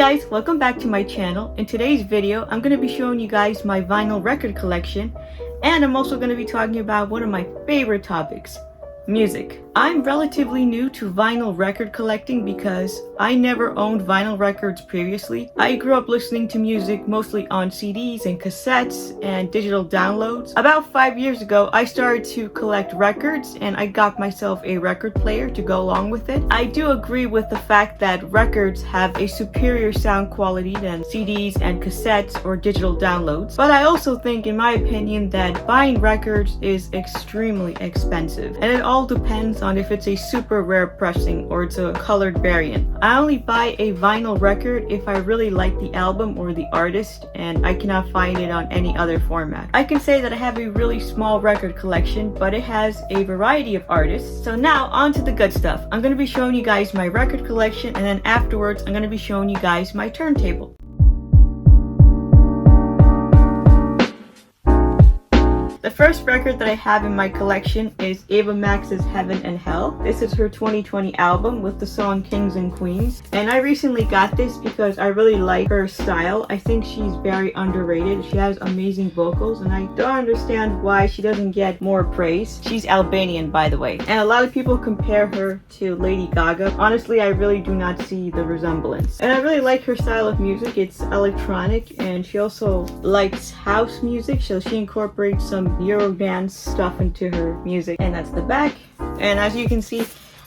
guys, welcome back to my channel. In today's video, I'm going to be showing you guys my vinyl record collection, and I'm also going to be talking about one of my favorite topics, music. I'm relatively new to vinyl record collecting because I never owned vinyl records previously. I grew up listening to music mostly on CDs and cassettes and digital downloads. About 5 years ago, I started to collect records and I got myself a record player to go along with it. I do agree with the fact that records have a superior sound quality than CDs and cassettes or digital downloads, but I also think, in my opinion, that buying records is extremely expensive, and it all depends on if it's a super rare pressing or it's a colored variant. I only buy a vinyl record if I really like the album or the artist and I cannot find it on any other format. I can say that I have a really small record collection, but it has a variety of artists. So now on to the good stuff. I'm going to be showing you guys my record collection, and then afterwards I'm going to be showing you guys my turntable. The first record that I have in my collection is Ava Max's Heaven and Hell. This is her 2020 album with the song Kings and Queens. And I recently got this because I really like her style. I think she's very underrated. She has amazing vocals and I don't understand why she doesn't get more praise. She's Albanian, by the way. And a lot of people compare her to Lady Gaga. Honestly, I really do not see the resemblance. And I really like her style of music. It's electronic, and she also likes house music, so she incorporates some Eurodance stuff into her music. And that's the back. And as you can see,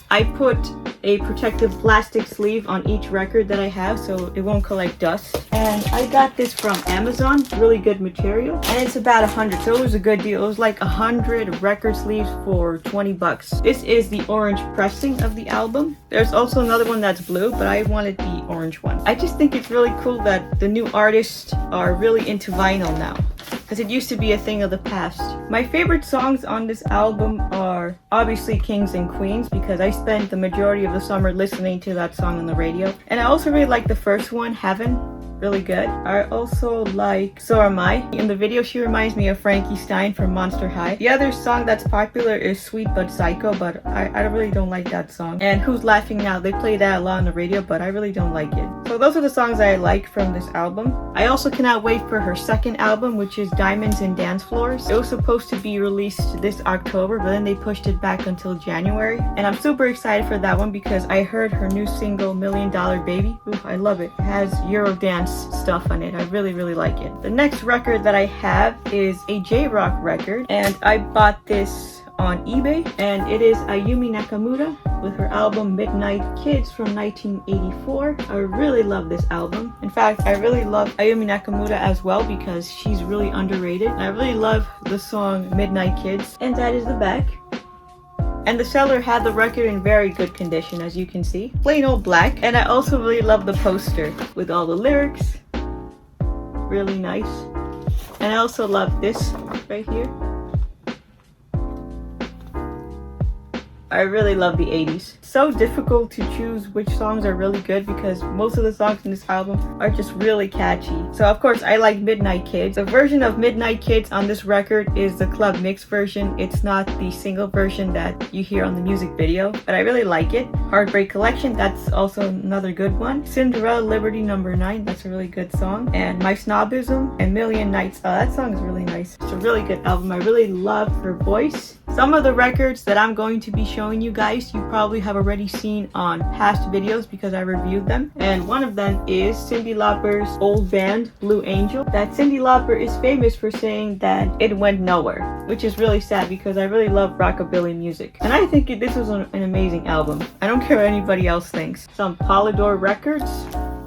I put a protective plastic sleeve on each record that I have so it won't collect dust. And I got this from Amazon, really good material, and it's about 100, so it was a good deal. It was like 100 record sleeves for 20 bucks. This is the orange pressing of the album. There's also another one that's blue, but I wanted the orange one. I just think it's really cool that the new artists are really into vinyl now, because it used to be a thing of the past. My favorite songs on this album are obviously Kings and Queens, because I spent the majority of the summer listening to that song on the radio. And I also really like the first one, Heaven. Really good. I also like So Am I. In the video, she reminds me of Frankie Stein from Monster High. The other song that's popular is Sweet But Psycho, but I really don't like that song. And Who's Laughing Now? They play that a lot on the radio, but I really don't like it. So those are the songs I like from this album. I also cannot wait for her second album, which is Diamonds and Dance Floors. It was supposed to be released this October, but then they pushed it back until January. And I'm super excited for that one because I heard her new single, $1 Million Baby. Ooh, I love it. It has Eurodance stuff on it. I really like it. The next record that I have is a J-Rock record, and I bought this on eBay, and it is Ayumi Nakamura with her album Midnight Kids from 1984. I really love this album. In fact, I really love Ayumi Nakamura as well because she's really underrated. I really love the song Midnight Kids, and that is the back. And the seller had the record in very good condition, as you can see. Plain old black. And I also really love the poster with all the lyrics. Really nice. And I also love this right here. I really love the 80s. So difficult to choose which songs are really good because most of the songs in this album are just really catchy. So of course I like Midnight Kids. The version of Midnight Kids on this record is the club mix version. It's not the single version that you hear on the music video, but I really like it. Heartbreak Collection, that's also another good one. Cinderella Liberty Number 9, that's a really good song. And My Snobism and Million Nights, that song is really nice. It's a really good album. I really love her voice. Some of the records that I'm going to be showing you guys, you probably have already seen on past videos because I reviewed them. And one of them is Cyndi Lauper's old band, Blue Angel. That Cyndi Lauper is famous for saying that it went nowhere, which is really sad because I really love rockabilly music. And I think this was an amazing album. I don't care what anybody else thinks. Some Polydor Records.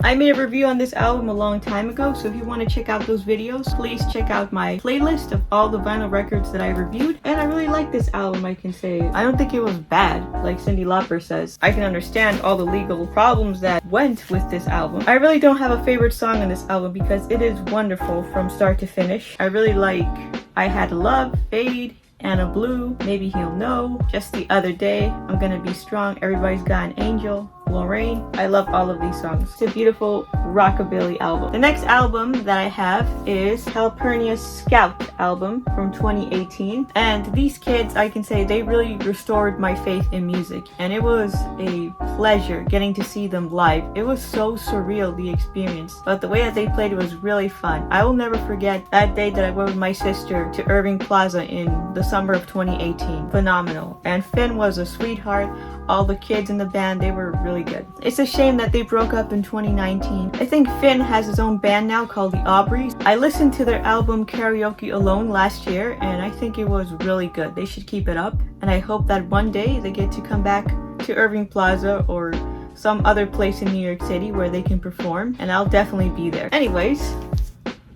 I made a review on this album a long time ago, so if you want to check out those videos, please check out my playlist of all the vinyl records that I reviewed. And I really like this album, I can say. I don't think it was bad, like Cyndi Lauper says. I can understand all the legal problems that went with this album. I really don't have a favorite song on this album because it is wonderful from start to finish. I really like I Had Love, Fade, Anna Blue, Maybe He'll Know, Just the Other Day, I'm Gonna Be Strong, Everybody's Got an Angel, Lorraine. I love all of these songs. It's a beautiful rockabilly album. The next album that I have is Calpurnia Scout album from 2018. And these kids, I can say, they really restored my faith in music. And it was a pleasure getting to see them live. It was so surreal, the experience. But the way that they played was really fun. I will never forget that day that I went with my sister to Irving Plaza in the summer of 2018. Phenomenal. And Finn was a sweetheart. All the kids in the band, they were really good. It's a shame that they broke up in 2019. I think Finn has his own band now called the Aubreys. I listened to their album Karaoke Alone last year and I think it was really good. They should keep it up and I hope that one day they get to come back to Irving Plaza or some other place in New York City where they can perform and I'll definitely be there. Anyways,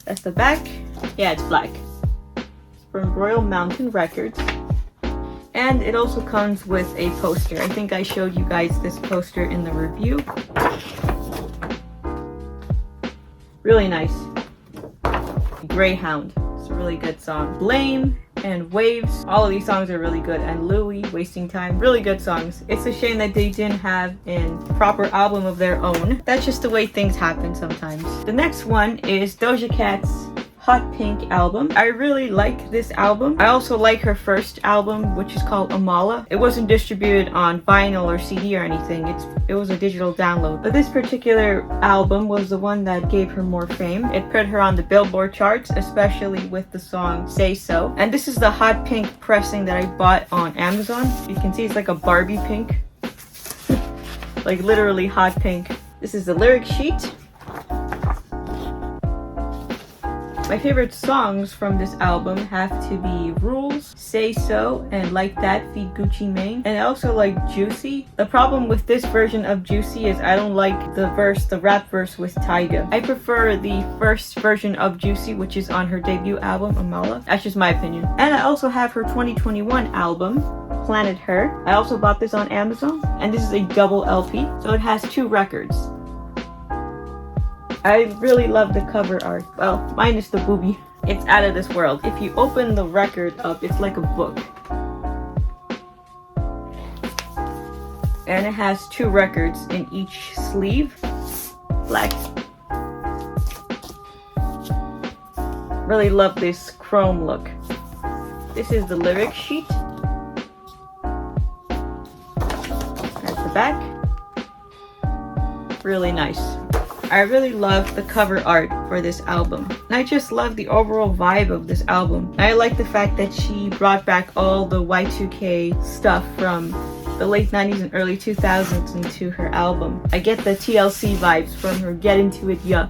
that's the back. Yeah, it's black. It's from Royal Mountain Records. And it also comes with a poster. I think I showed you guys this poster in the review. Really nice. Greyhound. It's a really good song. Blame and Waves. All of these songs are really good. And Louie, Wasting Time. Really good songs. It's a shame that they didn't have a proper album of their own. That's just the way things happen sometimes. The next one is Doja Cat's Hot Pink album. I really like this album. I also like her first album, which is called Amala. It wasn't distributed on vinyl or CD or anything. It was a digital download. But this particular album was the one that gave her more fame. It put her on the Billboard charts, especially with the song Say So. And this is the hot pink pressing that I bought on Amazon. You can see it's like a Barbie pink. Like literally hot pink. This is the lyric sheet. My favorite songs from this album have to be Rules, Say So, and Like That feat Gucci Mane. And I also like Juicy. The problem with this version of Juicy is I don't like the rap verse with Tyga. I prefer the first version of Juicy, which is on her debut album, Amala. That's just my opinion. And I also have her 2021 album, Planet Her. I also bought this on Amazon, and this is a double LP, so it has 2 records. I really love the cover art. Well, minus the boobie. It's out of this world. If you open the record up, it's like a book. And it has 2 records in each sleeve. Black. Really love this chrome look. This is the lyric sheet. That's the back. Really nice. I really love the cover art for this album. And I just love the overall vibe of this album. And I like the fact that she brought back all the Y2K stuff from the late 90s and early 2000s into her album. I get the TLC vibes from her Get Into It Yeah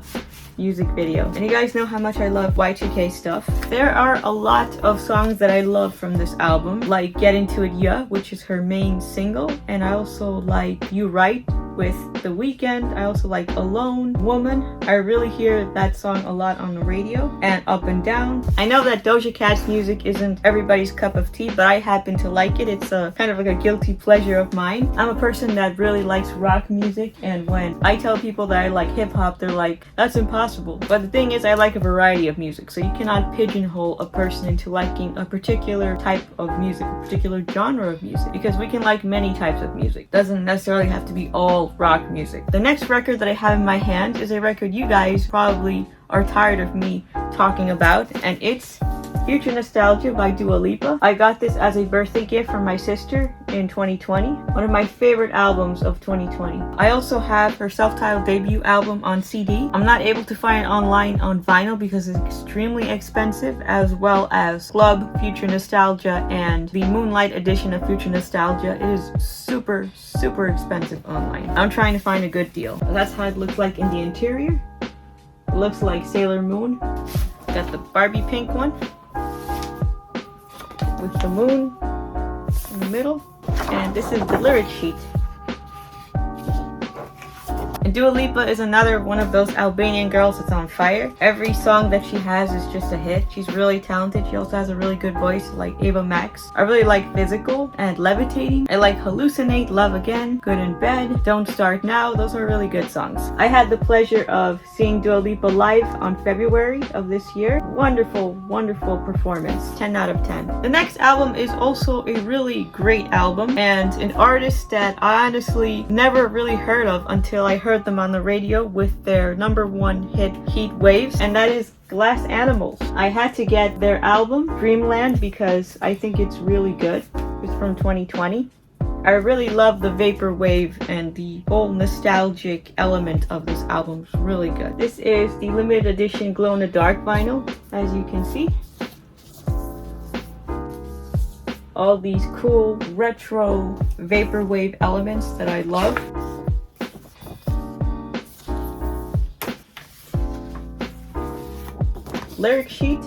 music video. And you guys know how much I love Y2K stuff. There are a lot of songs that I love from this album, like Get Into It Yeah, which is her main single. And I also like You Right with The Weeknd. I also like Alone, Woman. I really hear that song a lot on the radio. And Up and Down. I know that Doja Cat's music isn't everybody's cup of tea, but I happen to like it. It's a kind of like a guilty pleasure of mine. I'm a person that really likes rock music, and when I tell people that I like hip-hop, they're like, that's impossible. But the thing is, I like a variety of music, so you cannot pigeonhole a person into liking a particular type of music, a particular genre of music, because we can like many types of music. Doesn't necessarily have to be all rock music. The next record that I have in my hand is a record you guys probably are tired of me talking about, and it's Future Nostalgia by Dua Lipa. I got this as a birthday gift from my sister in 2020. One of my favorite albums of 2020. I also have her self-titled debut album on CD. I'm not able to find it online on vinyl because it's extremely expensive, as well as Club Future Nostalgia and the Moonlight edition of Future Nostalgia. It is super expensive online. I'm trying to find a good deal. That's how it looks like in the interior. It looks like Sailor Moon. Got the Barbie pink one with the moon in the middle. And this is the lyric sheet. And Dua Lipa is another one of those Albanian girls that's on fire. Every song that she has is just a hit. She's really talented. She also has a really good voice like Ava Max. I really like Physical and Levitating. I like Hallucinate, Love Again, Good in Bed, Don't Start Now. Those are really good songs. I had the pleasure of seeing Dua Lipa live on February of this year. Wonderful, wonderful performance. 10 out of 10. The next album is also a really great album and an artist that I honestly never really heard of until I heard them on the radio with their #1 hit Heat Waves, and that is Glass Animals. I had to get their album Dreamland because I think it's really good. It's from 2020. I really love the vaporwave and the whole nostalgic element of this album. It's really good. This is the limited edition glow in the dark vinyl, as you can see. All these cool retro vaporwave elements that I love. Lyric sheet.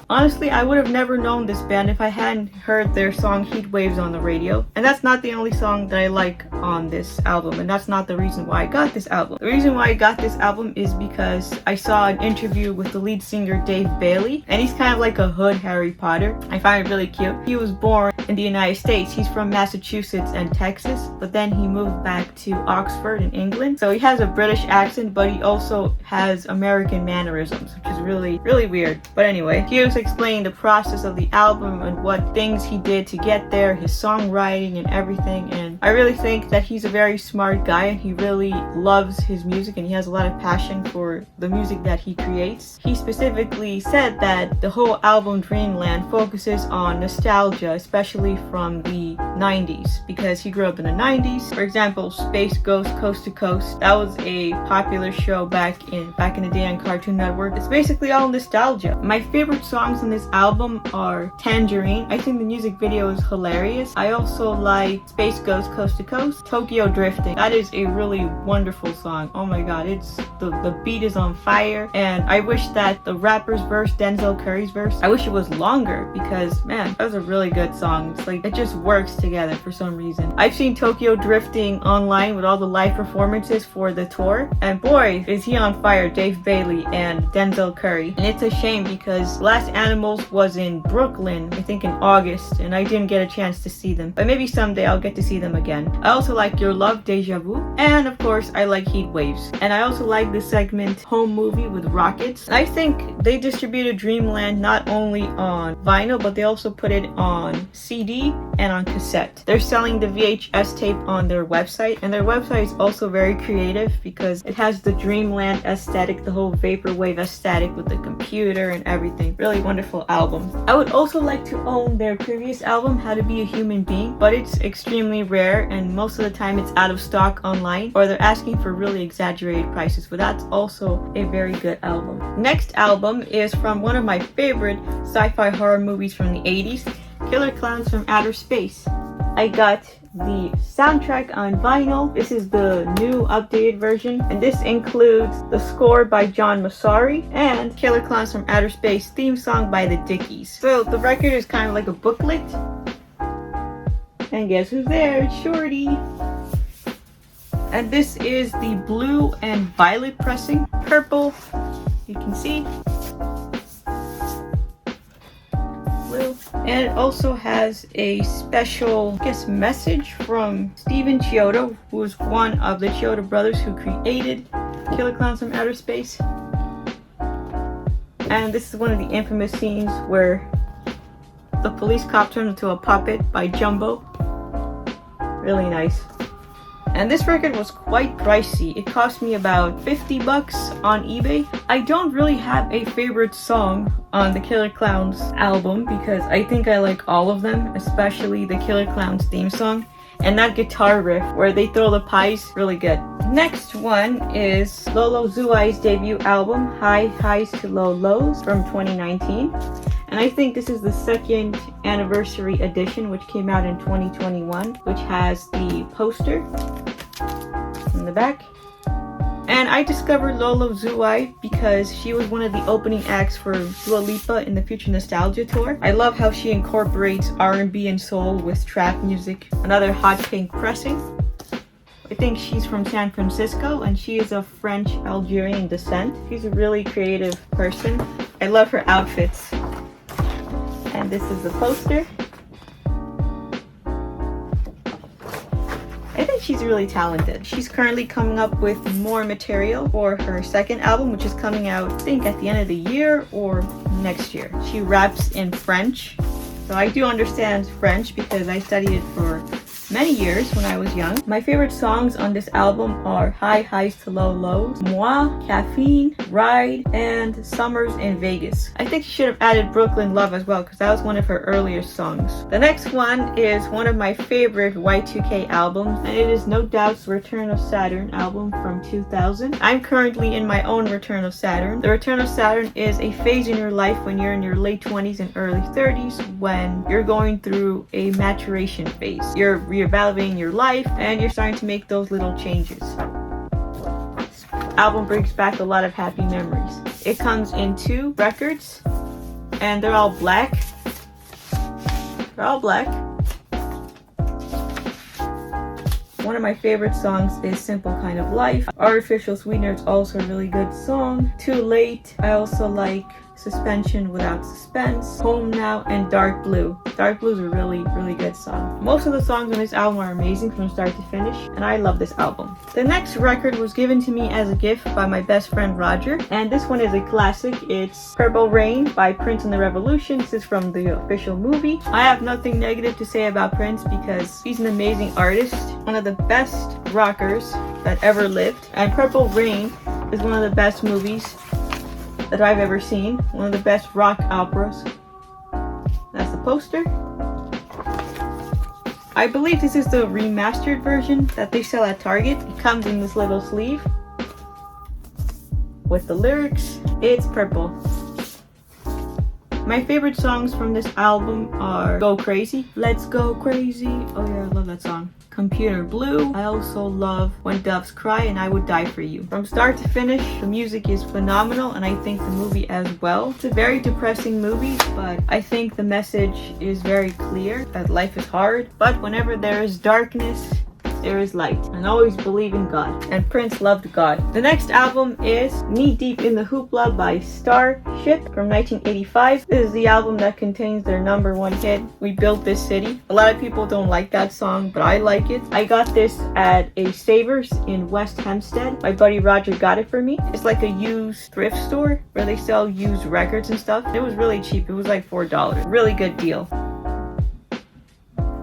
Honestly, I would have never known this band if I hadn't heard their song Heat Waves on the radio. And that's not the only song that I like on this album, and that's not the reason why I got this album. The reason why I got this album is because I saw an interview with the lead singer Dave Bailey, and he's kind of like a hood Harry Potter. I find it really cute. He was born in the United States. He's from Massachusetts and Texas, but then he moved back to Oxford in England. So he has a British accent, but he also has American mannerisms, which is really, really weird. But anyway, he was explaining the process of the album and what things he did to get there, his songwriting and everything. And I really think that he's a very smart guy and he really loves his music and he has a lot of passion for the music that he creates. He specifically said that the whole album Dreamland focuses on nostalgia, especially from the 90s, because he grew up in the 90s. For example, Space Ghost Coast to Coast, that was a popular show back in the day on Cartoon Network. It's basically all nostalgia. My favorite songs on this album are Tangerine. I think the music video is hilarious. I also like Space Ghost Coast to Coast, Tokyo Drifting. That is a really wonderful song. Oh my god, it's the beat is on fire, and I wish that the rapper's verse, Denzel Curry's verse, I wish it was longer because man, that was a really good song. It's like it just works together for some reason. I've seen Tokyo Drifting online with all the live performances for the tour, and boy is he on fire, Dave Bailey and Denzel Curry. And it's a shame because Glass Animals was in Brooklyn, I think in August, and I didn't get a chance to see them. But maybe someday I'll get to see them again. I also like Your Love, Deja Vu, and of course I like Heat Waves. And I also like the segment Home Movie with Rockets. I think they distributed Dreamland not only on vinyl, but they also put it on CD and on cassette. They're selling the VHS tape on their website, and their website is also very creative because it has the Dreamland aesthetic, the whole vaporwave aesthetic with the computer and everything. Really wonderful album. I would also like to own their previous album, How to Be a Human Being, but it's extremely rare and most of the time it's out of stock online or they're asking for really exaggerated prices, but that's also a very good album. Next album is from one of my favorite sci-fi horror movies from the 80s, Killer Klowns from Outer Space. I got the soundtrack on vinyl. This is the new updated version, and this includes the score by John Massari and Killer Klowns from Outer Space theme song by the Dickies. So the record is kind of like a booklet, and guess who's there? It's Shorty. And this is the blue and violet pressing, purple, you can see. And it also has a special, message from Steven Chiodo, who is one of the Chiodo brothers who created Killer Klowns from Outer Space. And this is one of the infamous scenes where the police cop turns into a puppet by Jumbo. Really nice. And this record was quite pricey. It cost me about $50 on eBay. I don't really have a favorite song on the Killer Klowns album because I think I like all of them, especially the Killer Klowns theme song. And that guitar riff where they throw the pies, really good. Next one is Lolo Zouaï's debut album, High Highs to Low Lows from 2019. And I think this is the second anniversary edition, which came out in 2021, which has the poster in the back. And I discovered Lolo Zouaï because she was one of the opening acts for Dua Lipa in the Future Nostalgia Tour. I love how she incorporates R&B and soul with trap music. Another hot pink pressing. I think she's from San Francisco and she is of French Algerian descent. She's a really creative person. I love her outfits. And this is the poster. I think she's really talented. She's currently coming up with more material for her second album, which is coming out, I think, at the end of the year or next year. She raps in French. So I do understand French because I studied it for many years when I was young. My favorite songs on this album are High Highs to Low Lows, Moi, Caffeine, Ride, and Summers in Vegas. I think she should have added Brooklyn Love as well because that was one of her earlier songs. The next one is one of my favorite Y2K albums, and it is no doubt the Return of Saturn album from 2000. I'm currently in my own Return of Saturn. The Return of Saturn is a phase in your life when you're in your late 20s and early 30s when you're going through a maturation phase. You're reevaluating your life and you're starting to make those little changes. Album brings back a lot of happy memories. It comes in 2 records and they're all black. They're all black. One of my favorite songs is Simple Kind of Life. Artificial Sweetener is also a really good song. Too Late. I also like Suspension Without Suspense, Home Now, and Dark Blue. Dark Blue is a really, really good song. Most of the songs on this album are amazing from start to finish, and I love this album. The next record was given to me as a gift by my best friend Roger, and this one is a classic. It's Purple Rain by Prince and the Revolution. This is from the official movie. I have nothing negative to say about Prince because he's an amazing artist, one of the best rockers that ever lived, and Purple Rain is one of the best movies that I've ever seen. One of the best rock operas. That's the poster. I believe this is the remastered version that they sell at Target. It comes in this little sleeve with the lyrics. It's purple. My favorite songs from this album are Go Crazy, Let's Go Crazy. Oh yeah, I love that song. Computer Blue. I also love When Doves Cry and I Would Die For You. From start to finish, the music is phenomenal and I think the movie as well. It's a very depressing movie, but I think the message is very clear that life is hard, but whenever there is darkness, there is light, and always believe in God. And Prince loved God. The next album is Knee Deep in the Hoopla by Starship from 1985. This is the album that contains their #1 hit, We Built This City. A lot of people don't like that song, but I like it. I got this at a Savers in West Hempstead. My buddy Roger got it for me. It's like a used thrift store where they sell used records and stuff. It was really cheap. It was like $4. Really good deal.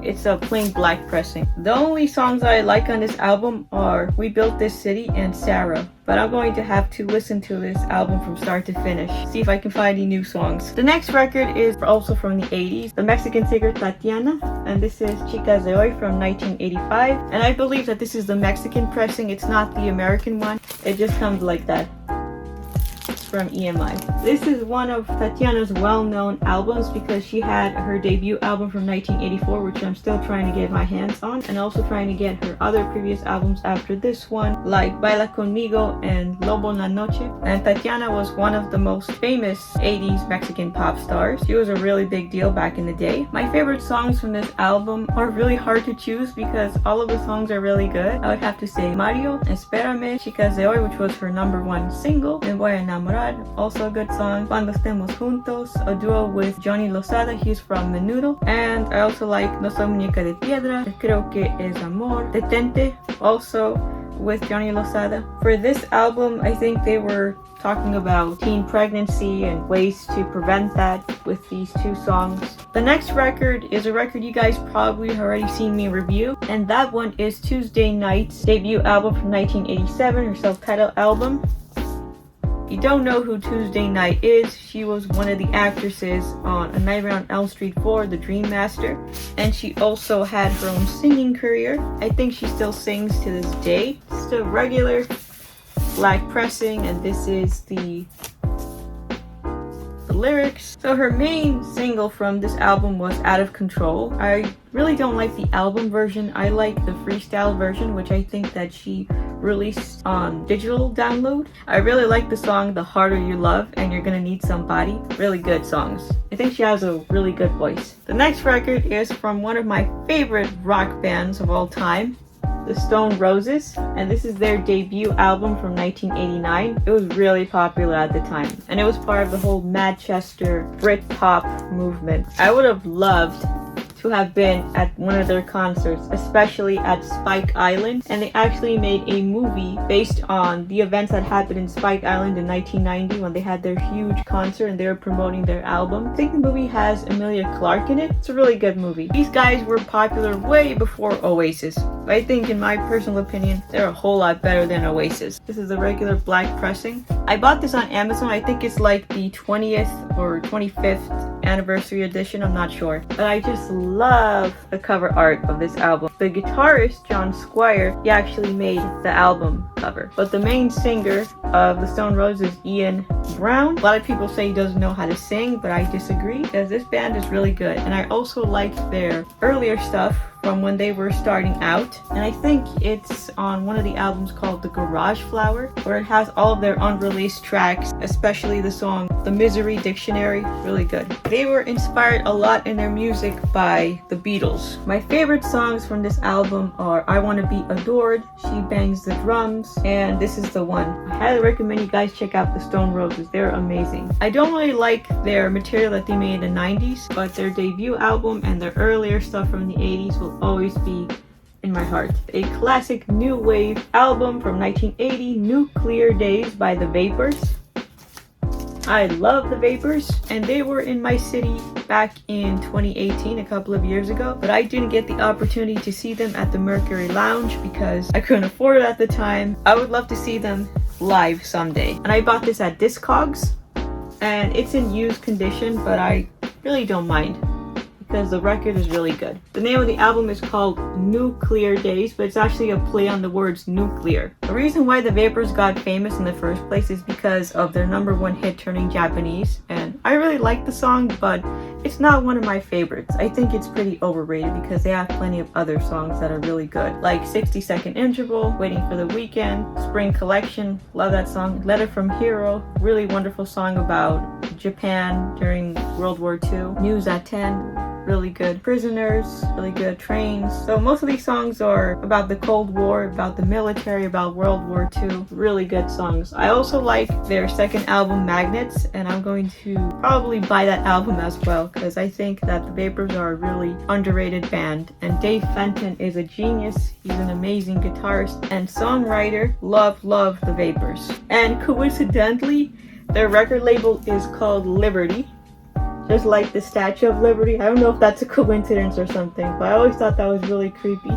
It's a plain black pressing. The only songs I like on this album are We Built This City and Sarah. But I'm going to have to listen to this album from start to finish. See if I can find any new songs. The next record is also from the 80s. The Mexican singer Tatiana. And this is Chicas de Hoy from 1985. And I believe that this is the Mexican pressing. It's not the American one. It just comes like that. From EMI. This is one of Tatiana's well-known albums because she had her debut album from 1984, which I'm still trying to get my hands on, and also trying to get her other previous albums after this one, like Baila Conmigo and Lobo La Noche. And Tatiana was one of the most famous 80s Mexican pop stars. She was a really big deal back in the day. My favorite songs from this album are really hard to choose because all of the songs are really good. I would have to say Mario, Espérame, Chicas de Hoy, which was her #1 single, and Voy a Enamorar, also a good song. Cuando Estemos Juntos, a duo with Johnny Lozada, he's from Menudo. And I also like No Soy Muñeca de Piedra, Creo que es Amor, Detente, also with Johnny Lozada. For this album, I think they were talking about teen pregnancy and ways to prevent that with these 2 songs. The next record is a record you guys probably have already seen me review, and that one is Tuesday Night's debut album from 1987, her self-titled album. If you don't know who Tuesday Night is, she was one of the actresses on A Nightmare on Elm Street 4, The Dream Master, and she also had her own singing career. I think she still sings to this day. It's a regular black pressing, and this is the lyrics. So her main single from this album was Out of Control. I really don't like the album version. I like the freestyle version, which I think that she released on digital download. I really like the song The Harder You Love and You're Gonna Need Somebody. Really good songs. I think she has a really good voice. The next record is from one of my favorite rock bands of all time. the Stone Roses, and this is their debut album from 1989. It was really popular at the time, and it was part of the whole Manchester Britpop movement. I would have loved to have been at one of their concerts, especially at Spike Island, and they actually made a movie based on the events that happened in Spike Island in 1990 when they had their huge concert and they were promoting their album. I think the movie has Emilia Clarke in it. It's a really good movie. These guys were popular way before Oasis. I think, in my personal opinion, they're a whole lot better than Oasis. This is a regular black pressing. I bought this on Amazon. I think it's like the 20th or 25th anniversary edition, I'm not sure. But I just love the cover art of this album. The guitarist, John Squire, he actually made the album cover. But the main singer of the Stone Roses is Ian Brown. A lot of people say he doesn't know how to sing, but I disagree, because this band is really good. And I also like their earlier stuff from when they were starting out, and I think it's on one of the albums called The Garage Flower, where it has all of their unreleased tracks, especially the song The Misery Dictionary. Really good. They were inspired a lot in their music by the Beatles. My favorite songs from this album are I Wanna Be Adored, She Bangs the Drums, and This Is the One. I highly recommend you guys check out the Stone Roses. They're amazing. I don't really like their material that they made in the 90s, but their debut album and their earlier stuff from the 80s will always be in my heart. A classic new wave album from 1980, Nuclear Days by the Vapors. I love the Vapors, and they were in my city back in 2018, a couple of years ago, but I didn't get the opportunity to see them at the Mercury Lounge because I couldn't afford it at the time. I would love to see them live someday. And I bought this at Discogs, and it's in used condition, but I really don't mind, because the record is really good. The name of the album is called Nuclear Days, but it's actually a play on the words nuclear. The reason why the Vapors got famous in the first place is because of their #1 hit Turning Japanese, and I really like the song, but it's not one of my favorites. I think it's pretty overrated because they have plenty of other songs that are really good, like 60-Second Interval, Waiting for the Weekend, Spring Collection, love that song, Letter from Hero, really wonderful song about Japan during World War II, News at 10, really good, Prisoners, really good, Trains. So most of these songs are about the Cold War, about the military, about World War II, really good songs. I also like their second album, Magnets, and I'm going to probably buy that album as well, because I think that the Vapors are a really underrated band, and Dave Fenton is a genius. He's an amazing guitarist and songwriter. Love the Vapors. And coincidentally, their record label is called Liberty, just like the Statue of Liberty. I don't know if that's a coincidence or something, but I always thought that was really creepy.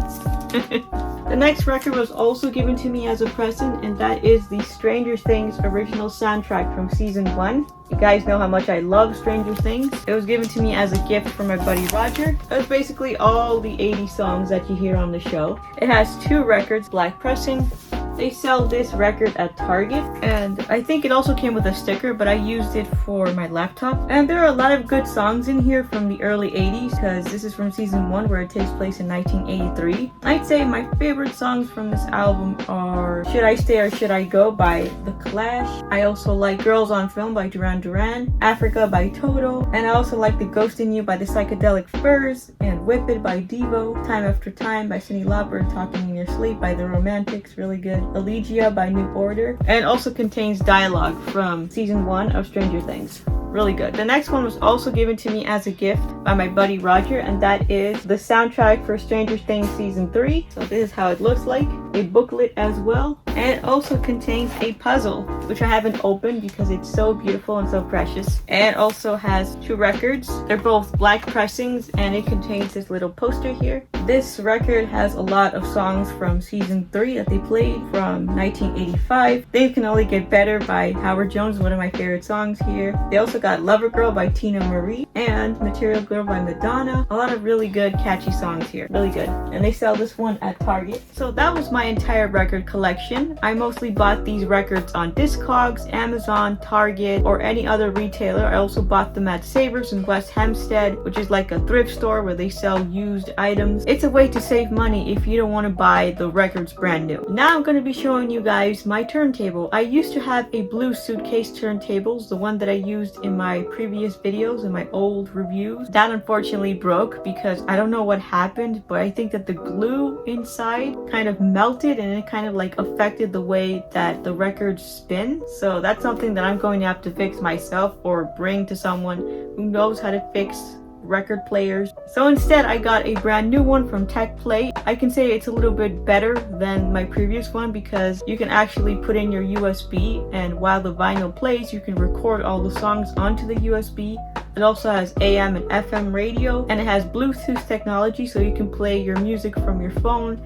The next record was also given to me as a present, and that is the Stranger Things original soundtrack from season 1. You guys know how much I love Stranger Things. It was given to me as a gift from my buddy Roger. It was basically all the 80 songs that you hear on the show. It has 2 records, black pressing. They sell this record at Target, and I think it also came with a sticker, but I used it for my laptop. And there are a lot of good songs in here from the early 80s, because this is from season 1 where it takes place in 1983. I'd say my favorite songs from this album are Should I Stay or Should I Go by The Clash. I also like Girls on Film by Duran Duran, Africa by Toto, and I also like The Ghost in You by the Psychedelic Furs, and Whip It by Devo, Time After Time by Cyndi Lauper, and Talking in Your Sleep by The Romantics, really good. Elegia by New Order, and it also contains dialogue from season 1 of Stranger Things. Really good. The next one was also given to me as a gift by my buddy Roger, and that is the soundtrack for Stranger Things season 3. So this is how it looks like. A booklet as well, and it also contains a puzzle, which I haven't opened because it's so beautiful and so precious. And it also has 2 records. They're both black pressings, and it contains this little poster here. This record has a lot of songs from season 3 that they played from 1985. Things Can Only Get Better by Howard Jones, one of my favorite songs here. They also got Lover Girl by Tina Marie and Material Girl by Madonna. A lot of really good catchy songs here, really good. And they sell this one at Target. So that was my entire record collection. I mostly bought these records on Discogs, Amazon, Target, or any other retailer. I also bought them at Savers in West Hempstead, which is like a thrift store where they sell used items. it's a way to save money if you don't want to buy the records brand new. Now I'm going to be showing you guys my turntable. I used to have a blue suitcase turntables, the one that I used in my previous videos and my old reviews. That unfortunately broke because I don't know what happened, but I think that the glue inside kind of melted and it kind of like affected the way that the records spin. So that's something that I'm going to have to fix myself or bring to someone who knows how to fix record players. So instead I got a brand new one from TechPlay. I can say it's a little bit better than my previous one because you can actually put in your USB, and while the vinyl plays you can record all the songs onto the USB. It also has AM and FM radio, and it has Bluetooth technology, so you can play your music from your phone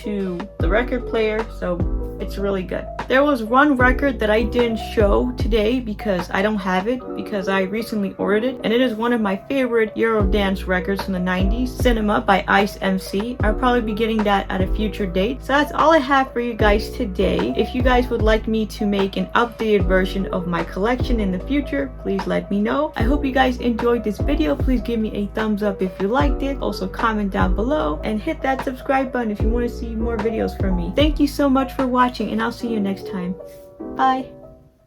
to the record player, so it's really good. There was one record that I didn't show today because I don't have it, because I recently ordered it, and it is one of my favorite Eurodance records from the 90s, Cinema by Ice MC. I'll probably be getting that at a future date. So that's all I have for you guys today. If you guys would like me to make an updated version of my collection in the future, please let me know. I hope you guys enjoyed this video. Please give me a thumbs up if you liked it. Also comment down below and hit that subscribe button if you want to see more videos from me. Thank you so much for watching, and I'll see you next time. Bye.